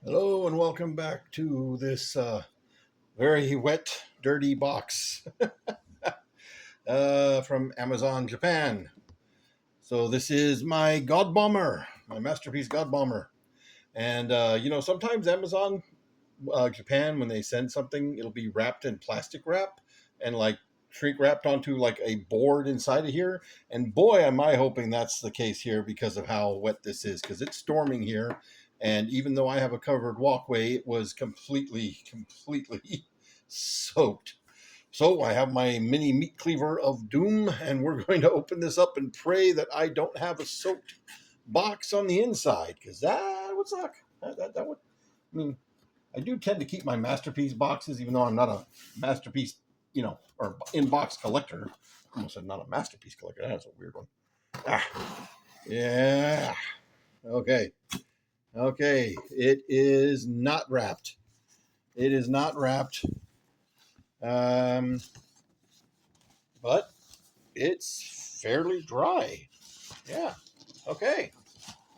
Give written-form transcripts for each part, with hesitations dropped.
Hello and welcome back to this very wet, dirty box from Amazon Japan. So this is my Godbomber, my masterpiece Godbomber. And sometimes Amazon Japan, when they send something, it'll be wrapped in plastic wrap and like shrink wrapped onto like a board inside of here. And boy, am I hoping that's the case here because of how wet this is, because it's storming here. And even though I have a covered walkway, it was completely soaked. So I have my mini meat cleaver of doom, and we're going to open this up and pray that I don't have a soaked box on the inside, because that would suck. That would, I mean, I do tend to keep my masterpiece boxes, even though I'm not a masterpiece, or in-box collector. I almost said not a masterpiece collector. That's a weird one. Yeah. Okay. It is not wrapped. It is not wrapped. But it's fairly dry. Yeah. Okay.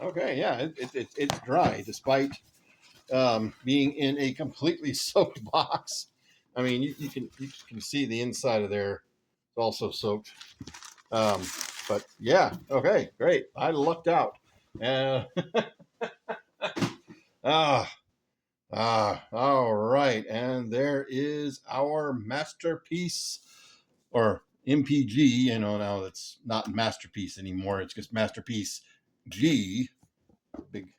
Yeah. It's dry despite being in a completely soaked box. I mean, you can see the inside of there. It's also soaked. But yeah, okay, great. I lucked out. Uh, all right. And there is our masterpiece, or MPG. Now it's not masterpiece anymore. It's just masterpiece G, big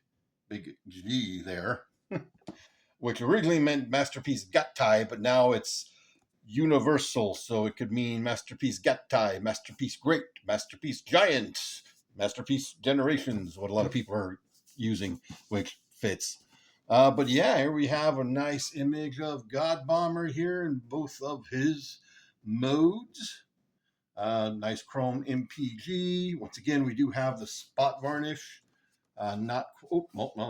G there. Which originally meant masterpiece Gattai, but now it's universal, so it could mean masterpiece Gattai, masterpiece Great, masterpiece Giant, masterpiece Generations, what a lot of people are using, which fits. But yeah, here we have a nice image of Godbomber here in both of his modes. Nice chrome MPG. Once again, we do have the spot varnish. No,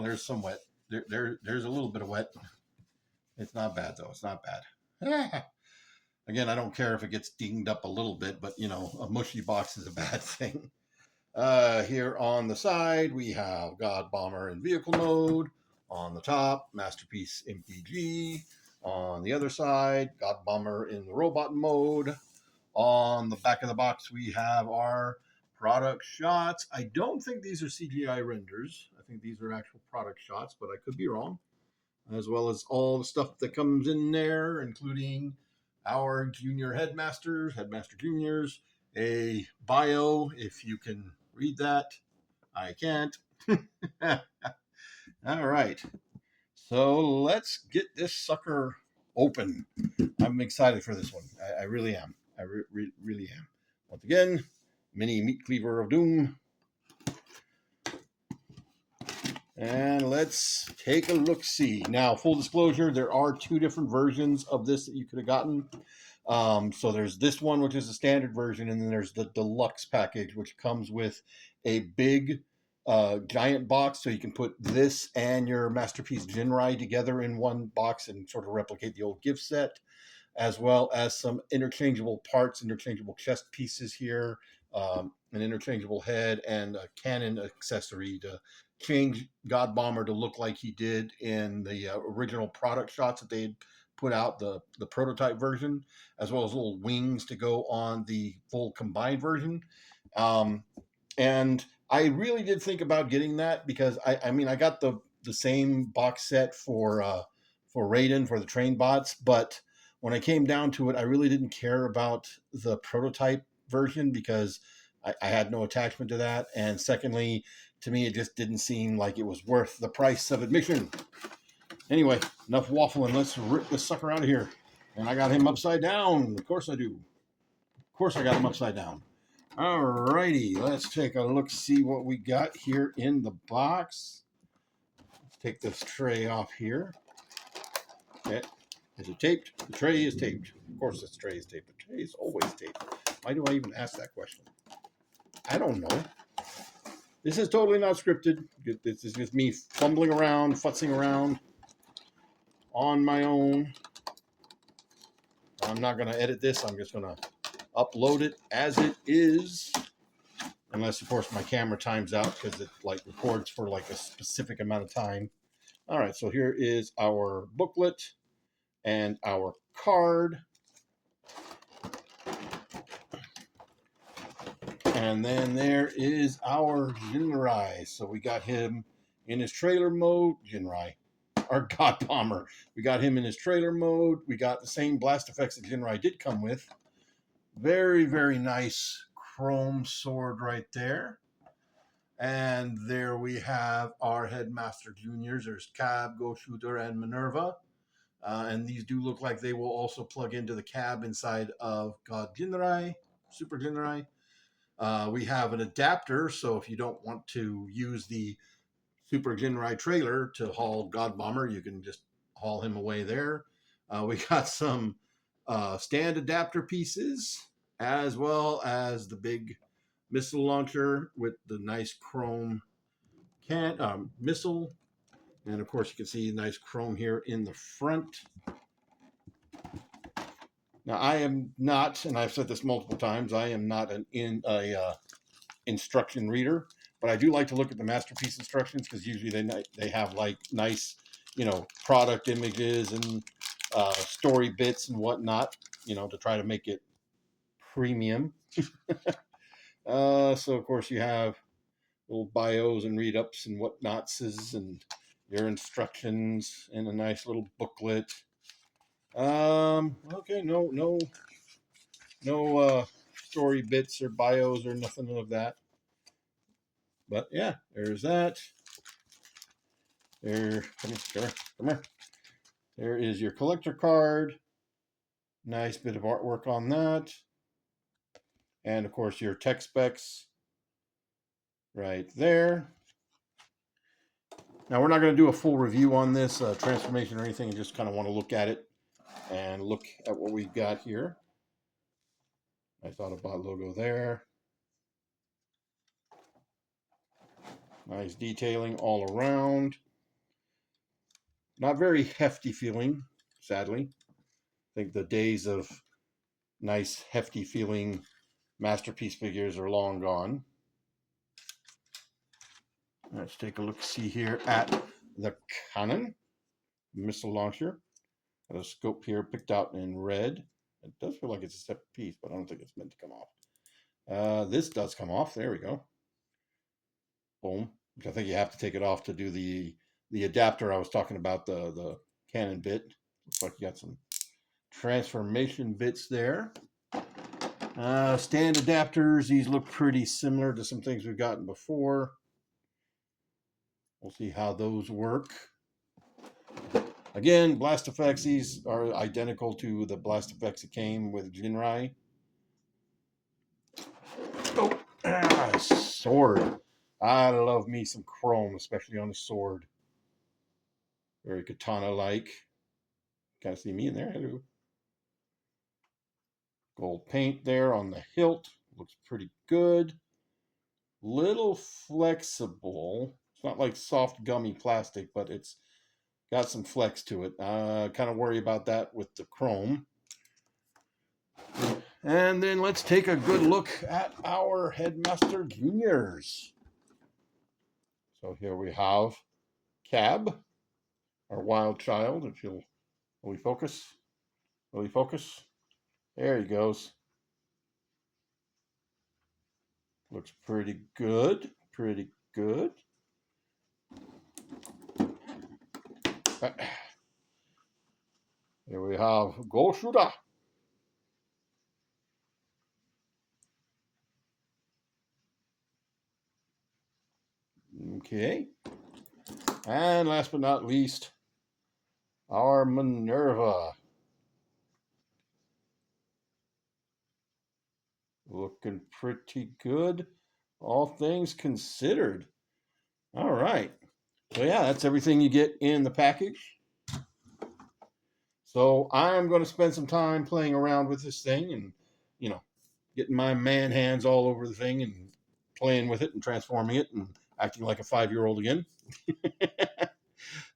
there's some wet. There's a little bit of wet. It's not bad though. It's not bad. Again, I don't care if it gets dinged up a little bit, but a mushy box is a bad thing. Here on the side, we have Godbomber in vehicle mode. On the top, Masterpiece MPG. On the other side, Godbomber in the robot mode. On the back of the box, we have our product shots. I don't think these are CGI renders. I think these are actual product shots, but I could be wrong. As well as all the stuff that comes in there, including our junior headmaster juniors, a bio, if you can read that. I can't. All right. So let's get this sucker open. I'm excited for this one. I really am. I really am. Once again, mini meat cleaver of doom. And let's take a look-see. Now, full disclosure, there are two different versions of this that you could have gotten. So there's this one, which is the standard version, and then there's the deluxe package, which comes with a big giant box, so you can put this and your Masterpiece Jinrai together in one box and sort of replicate the old gift set, as well as some interchangeable parts, interchangeable chest pieces here, an interchangeable head, and a cannon accessory to change Godbomber to look like he did in the original product shots that they had put out, the prototype version, as well as little wings to go on the full combined version. And I really did think about getting that because I got the same box set for Raiden for the train bots, but when I came down to it, I really didn't care about the prototype version because I had no attachment to that. And secondly, to me, it just didn't seem like it was worth the price of admission. Anyway, enough waffling. Let's rip this sucker out of here. And I got him upside down. Of course I do. Of course I got him upside down. All righty, let's take a look, see what we got here in the box. Let's take this tray off here. Okay. Is it taped? The tray is taped. Of course this tray is taped. The tray is always taped. Why do I even ask that question? I don't know. This is totally not scripted. This is just me fumbling around, futzing around on my own. I'm not going to edit this. I'm just going to upload it as it is. Unless, of course, my camera times out because it records for a specific amount of time. All right, so here is our booklet and our card. And then there is our Jinrai. So we got him in his trailer mode. Jinrai, our Godbomber. We got him in his trailer mode. We got the same blast effects that Jinrai did come with. Very, very nice chrome sword right there. And there we have our Headmaster Juniors. There's Cab, Go Shooter, and Minerva. And these do look like they will also plug into the cab inside of God Jinrai, Super Jinrai. We have an adapter, so if you don't want to use the Super Jinrai trailer to haul Godbomber, you can just haul him away there. We got some stand adapter pieces, as well as the big missile launcher with the nice chrome missile. And of course, you can see nice chrome here in the front. Now, I am not, and I've said this multiple times, I am not an instruction reader, but I do like to look at the masterpiece instructions because usually they have like nice, product images and story bits and whatnot, to try to make it premium. So of course you have little bios and read ups and whatnots and your instructions in a nice little booklet. Okay, no story bits or bios or nothing of that. But yeah, there's that. There, come here. There is your collector card. Nice bit of artwork on that. And of course your tech specs right there. Now we're not going to do a full review on this transformation or anything. I just kind of want to look at it and look at what we've got here. Nice Autobot logo there. Nice detailing all around. Not very hefty feeling, sadly. I think the days of nice hefty feeling masterpiece figures are long gone. Let's take a look, see here at the cannon missile launcher. Got a scope here picked out in red. It does feel like it's a separate piece, but I don't think it's meant to come off. This does come off. There we go. Boom. Which I think you have to take it off to do the adapter I was talking about, the cannon bit. Looks like you got some transformation bits there. Stand adapters. These look pretty similar to some things we've gotten before. We'll see how those work. Again, blast effects. These are identical to the blast effects that came with Jinrai. Oh, sword. I love me some chrome, especially on the sword. Very katana-like. Kind of see me in there. Hello. Gold paint there on the hilt. Looks pretty good. Little flexible. It's not like soft gummy plastic, but it's got some flex to it. Kind of worry about that with the chrome. And then let's take a good look at our Headmaster Juniors. So here we have Cab, our wild child. If you'll, will he focus? Will he focus? There he goes. Looks pretty good. Pretty good. Here we have Go Shooter. Okay. And last but not least, our Minerva. Looking pretty good, all things considered. All right. So yeah, that's everything you get in the package. So I'm going to spend some time playing around with this thing and, getting my man hands all over the thing and playing with it and transforming it and acting like a 5-year-old again.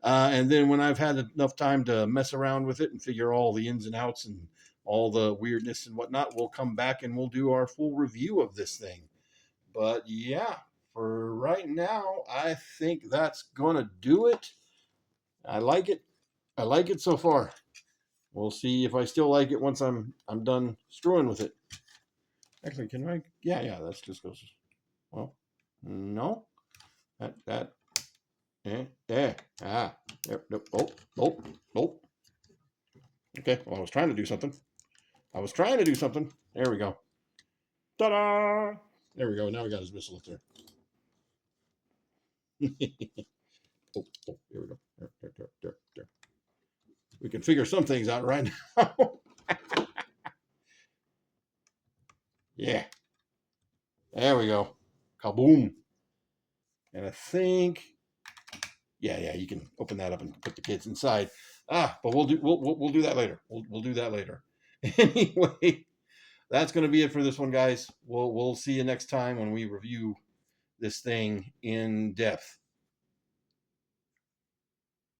And then when I've had enough time to mess around with it and figure all the ins and outs and all the weirdness and whatnot, we'll come back and we'll do our full review of this thing. But yeah, for right now, I think that's going to do it. I like it. I like it so far. We'll see if I still like it once I'm done screwing with it. Actually, can I? Yeah, that's just goes. Well, no, that nope, nope. Okay, well, I was trying to do something. There we go. Ta-da! There we go. Now we got his missile up there. Here we go. There. We can figure some things out right now. Yeah. There we go. Kaboom. And I think, yeah, you can open that up and put the kids inside. But we'll do that later. We'll do that later. Anyway, that's going to be it for this one, guys. We'll see you next time when we review this thing in depth.